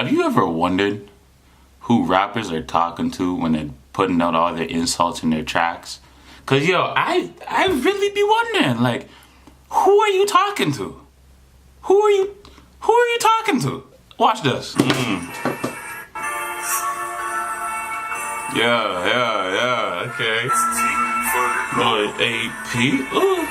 Have you ever wondered who rappers are talking to when they're putting out all their insults in their tracks? Cause yo, I really be wondering, like, who are you talking to? Who are you talking to? Watch this. Yeah, okay. Boy, AP. Ooh.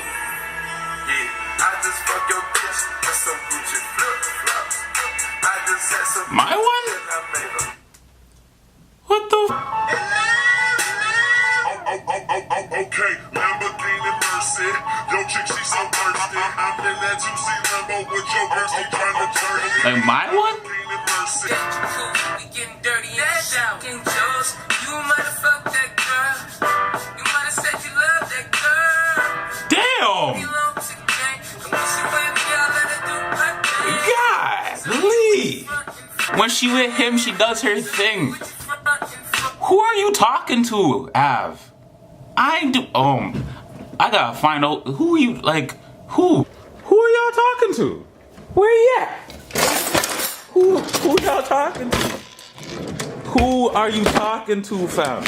My one? What the Okay, Lamborghini Mercy. Yo, chick, she so thirsty. I'm in that juicy Lambo with your girl, she tryna turn me. like my one? We getting dirty and down. King Joe's, you might have fucked that girl. You might have said you love that girl. Damn! Belong to the gang. And when she with me, I let her do her thing. God, when she with him, she does her thing. Who are you talking to, Av? I gotta find out who you, like, who? Who are y'all talking to? Where you at? Who y'all talking to? Who are you talking to, fam?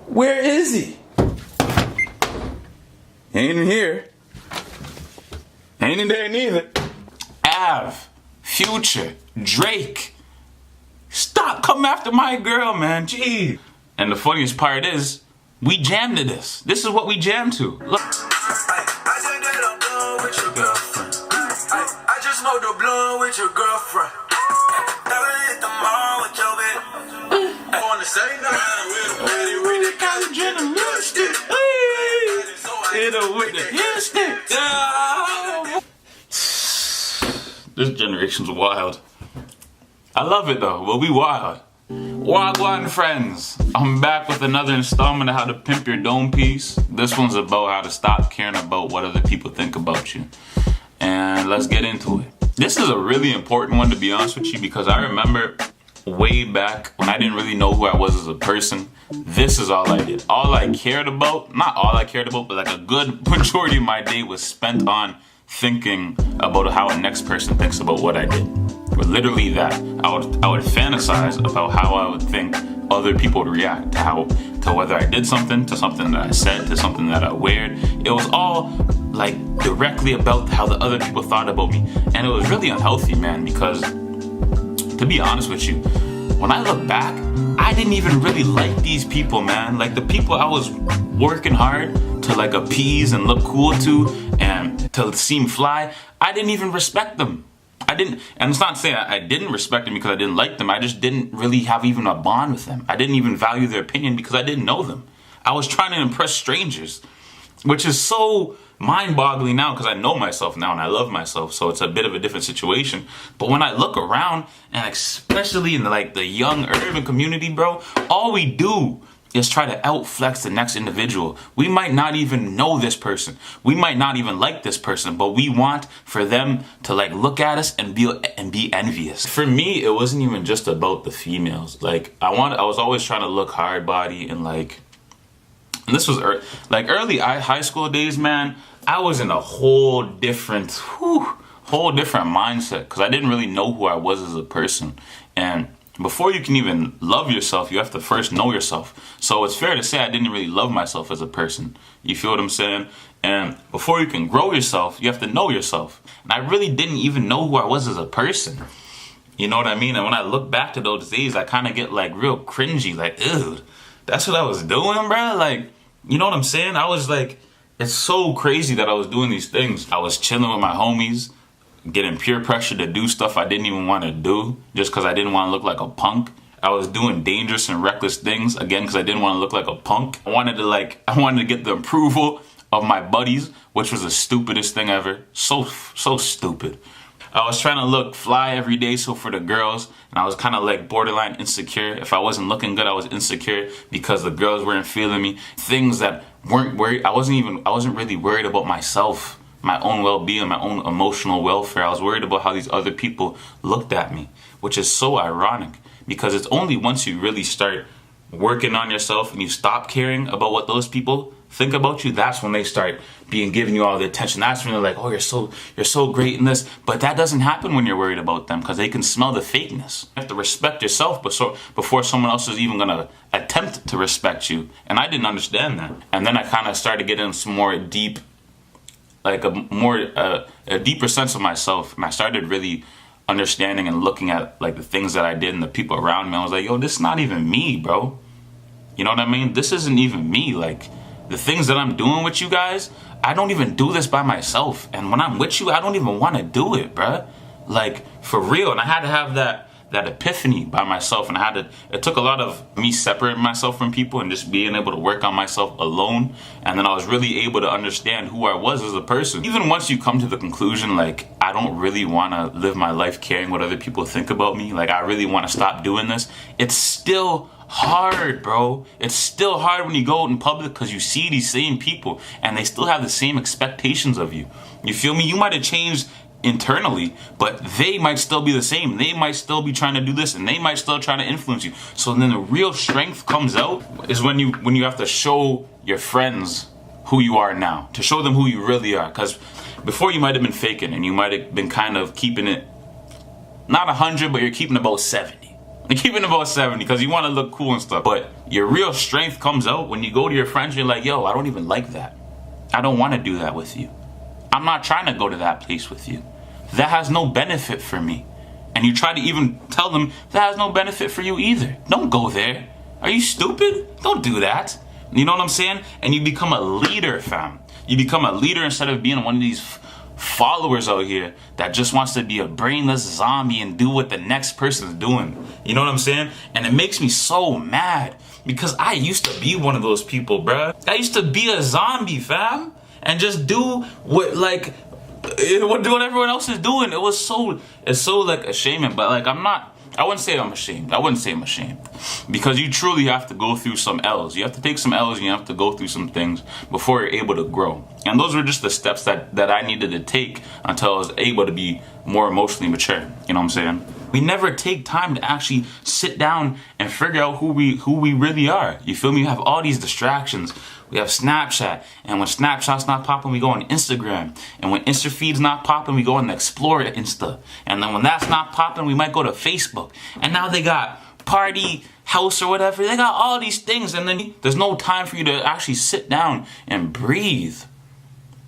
Where is he? Ain't in here. Ain't in there neither. Av, Future, Drake. Stop coming after my girl, man. Gee. And the funniest part is, we jammed to this. This is what we jammed to. Look. I just know the blunt with your girlfriend. Hit the mall with your bitch. I wanna say nothing with the college and the lipstick. Hit her with the lipstick. This generation's wild. I love it though, but we wild. Wagwan friends, I'm back with another installment of How to Pimp Your Dome piece. This one's about how to stop caring about what other people think about you. And let's get into it. This is a really important one, to be honest with you, because I remember way back when I didn't really know who I was as a person. This is all I did. All I cared about, not all I cared about, but like a good majority of my day was spent on thinking about how a next person thinks about what I did. But literally that. I would fantasize about how I would think other people would react to whether I did something, to something that I said, to something that I weared. It was all like directly about how the other people thought about me. And it was really unhealthy, man, because to be honest with you, when I look back, I didn't even really like these people, man. Like the people I was working hard to like appease and look cool to and to seem fly, I didn't even respect them. And it's not saying I didn't respect them because I didn't like them. I just didn't really have even a bond with them. I didn't even value their opinion because I didn't know them. I was trying to impress strangers, which is so mind-boggling now because I know myself now and I love myself. So it's a bit of a different situation. But when I look around, and especially in the young urban community, bro, all we do is try to outflex the next individual. We might not even know this person. We might not even like this person, but we want for them to look at us and be envious. For me, it wasn't even just about the females. I was always trying to look hard body and this was early high school days, man. I was in a whole different mindset because I didn't really know who I was as a person. And before you can even love yourself, you have to first know yourself. So it's fair to say I didn't really love myself as a person. You feel what I'm saying? And before you can grow yourself, you have to know yourself. And I really didn't even know who I was as a person. You know what I mean? And when I look back to those days, I kind of get real cringy. Ew, that's what I was doing, bro? You know what I'm saying? I was it's so crazy that I was doing these things. I was chilling with my homies, getting peer pressure to do stuff I didn't even want to do just because I didn't want to look like a punk. I was doing dangerous and reckless things again because I didn't want to look like a punk. I wanted to get the approval of my buddies, which was the stupidest thing ever. So stupid. I was trying to look fly every day, so for the girls, and I was kind of borderline insecure. If I wasn't looking good, I was insecure because the girls weren't feeling me. Things that weren't worried. I wasn't really worried about myself, my own well-being, my own emotional welfare. I was worried about how these other people looked at me, which is so ironic because it's only once you really start working on yourself and you stop caring about what those people think about you, that's when they start giving you all the attention. That's when they're like, oh, you're so great in this. But that doesn't happen when you're worried about them, because they can smell the fakeness. You have to respect yourself before someone else is even gonna attempt to respect you. And I didn't understand that. And then I kind of started getting some more deep, like a deeper sense of myself. And I started really understanding and looking at like the things that I did and the people around me. I was like, yo, this is not even me, bro. You know what I mean? This isn't even me. Like, the things that I'm doing with you guys, I don't even do this by myself. And when I'm with you, I don't even want to do it, bruh. Like, for real. And I had to have that epiphany by myself. And it took a lot of me separating myself from people and just being able to work on myself alone. And then I was really able to understand who I was as a person. Even once you come to the conclusion, like, I don't really want to live my life caring what other people think about me. Like, I really want to stop doing this. It's still hard, bro. It's still hard when you go out in public, because you see these same people and they still have the same expectations of you. You feel me? You might have changed internally, but they might still be the same. They might still be trying to do this, and they might still try to influence you. So then the real strength comes out is when you have to show your friends who you are now, to show them who you really are. Because before, you might have been faking and you might have been kind of keeping it not 100, but you're keeping about 70. You're keeping about 70 because you want to look cool and stuff. But your real strength comes out when you go to your friends and you're like, yo, I don't even like that. I don't want to do that with you. I'm not trying to go to that place with you. That has no benefit for me. And you try to even tell them that has no benefit for you either. Don't go there. Are you stupid? Don't do that. You know what I'm saying? And you become a leader, fam. You become a leader instead of being one of these followers out here that just wants to be a brainless zombie and do what the next person's doing. You know what I'm saying? And it makes me so mad, because I used to be one of those people, bruh. I used to be a zombie, fam, and just do what everyone else is doing. It's so like ashaming. But like, I wouldn't say I'm ashamed, because you truly have to go through some L's. You have to take some L's and you have to go through some things before you're able to grow. And those were just the steps that I needed to take until I was able to be more emotionally mature. You know what I'm saying? We never take time to actually sit down and figure out who we really are. You feel me? We have all these distractions. We have Snapchat, and when Snapchat's not popping, we go on Instagram. And when Insta feed's not popping, we go on the Explore Insta. And then when that's not popping, we might go to Facebook. And now they got Party House or whatever. They got all these things, and then there's no time for you to actually sit down and breathe.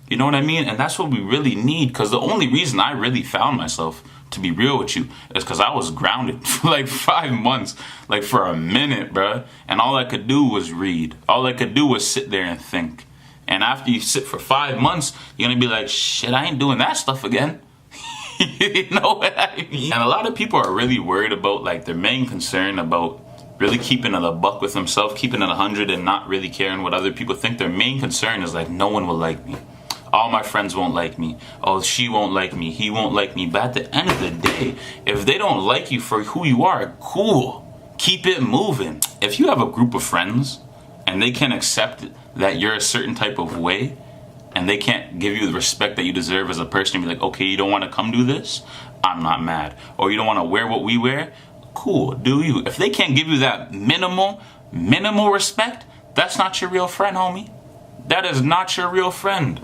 You know what I mean? And that's what we really need, because the only reason I really found myself, to be real with you, is because I was grounded for like 5 months, like for a minute, bruh. And all I could do was read. All I could do was sit there and think. And after you sit for 5 months, you're gonna be like, shit, I ain't doing that stuff again. You know what I mean? And a lot of people are really worried about, like, their main concern about really keeping it a buck with themselves, keeping it 100 and not really caring what other people think. Their main concern is like, no one will like me. All my friends won't like me. Oh, she won't like me. He won't like me. But at the end of the day, if they don't like you for who you are, cool. Keep it moving. If you have a group of friends and they can't accept that you're a certain type of way, and they can't give you the respect that you deserve as a person, and be like, okay, you don't want to come do this? I'm not mad. Or you don't want to wear what we wear? Cool, do you. If they can't give you that minimal respect, that's not your real friend, homie. That is not your real friend.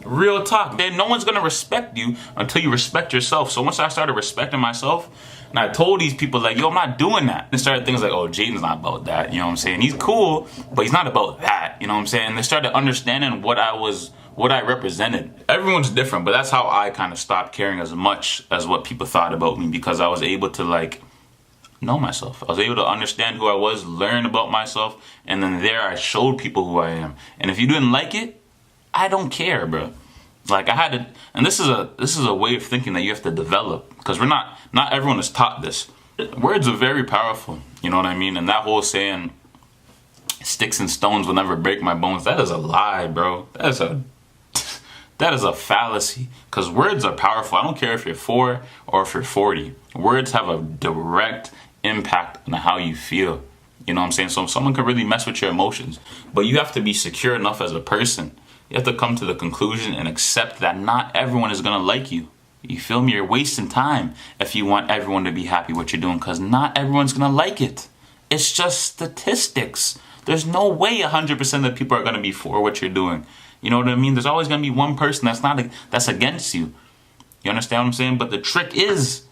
Real talk. Then no one's gonna respect you until you respect yourself. So once I started respecting myself, and I told these people, like, yo, I'm not doing that. They started things like, oh, Jaden's not about that. You know what I'm saying? He's cool, but he's not about that. You know what I'm saying? And they started understanding what I represented. Everyone's different, but that's how I kind of stopped caring as much as what people thought about me, because I was able to, like, know myself. I was able to understand who I was, learn about myself, and then there I showed people who I am. And if you didn't like it, I don't care, bro. Like, I had to, and this is a way of thinking that you have to develop, because not everyone is taught this. Words are very powerful, you know what I mean? And that whole saying, sticks and stones will never break my bones, that is a lie, bro. That is a fallacy, because words are powerful. I don't care if you're 4 or if you're 40. Words have a direct impact on how you feel. You know what I'm saying? So someone could really mess with your emotions, but you have to be secure enough as a person. You have to come to the conclusion and accept that not everyone is gonna like you. You feel me? You're wasting time if you want everyone to be happy with what you're doing, because not everyone's gonna like it. It's just statistics. There's no way 100% of people are going to be for what you're doing. You know what I mean? There's always going to be one person that's against you. You understand what I'm saying? But the trick is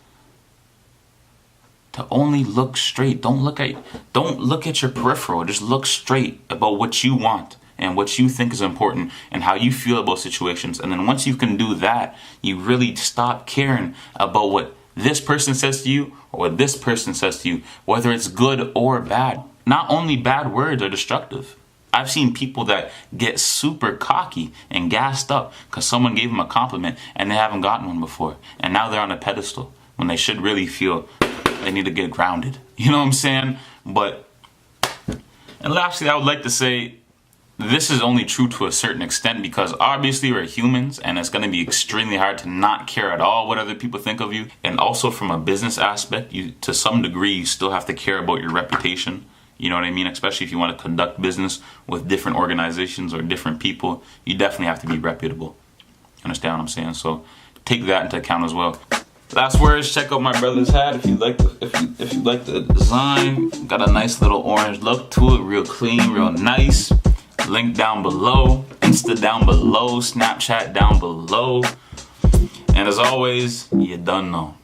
to only look straight. Don't look at your peripheral. Just look straight about what you want and what you think is important and how you feel about situations. And then once you can do that, you really stop caring about what this person says to you or what this person says to you, whether it's good or bad. Not only bad words are destructive. I've seen people that get super cocky and gassed up because someone gave them a compliment and they haven't gotten one before. And now they're on a pedestal when they should really feel they need to get grounded. You know what I'm saying? And lastly, I would like to say this is only true to a certain extent because obviously we're humans and it's going to be extremely hard to not care at all what other people think of you. And also from a business aspect, to some degree, you still have to care about your reputation. You know what I mean? Especially if you want to conduct business with different organizations or different people, you definitely have to be reputable. Understand what I'm saying? So take that into account as well. Last words, check out my brother's hat if you like the design. Got a nice little orange look to it, real clean, real nice. Link down below, Insta down below, Snapchat down below. And as always, you done know.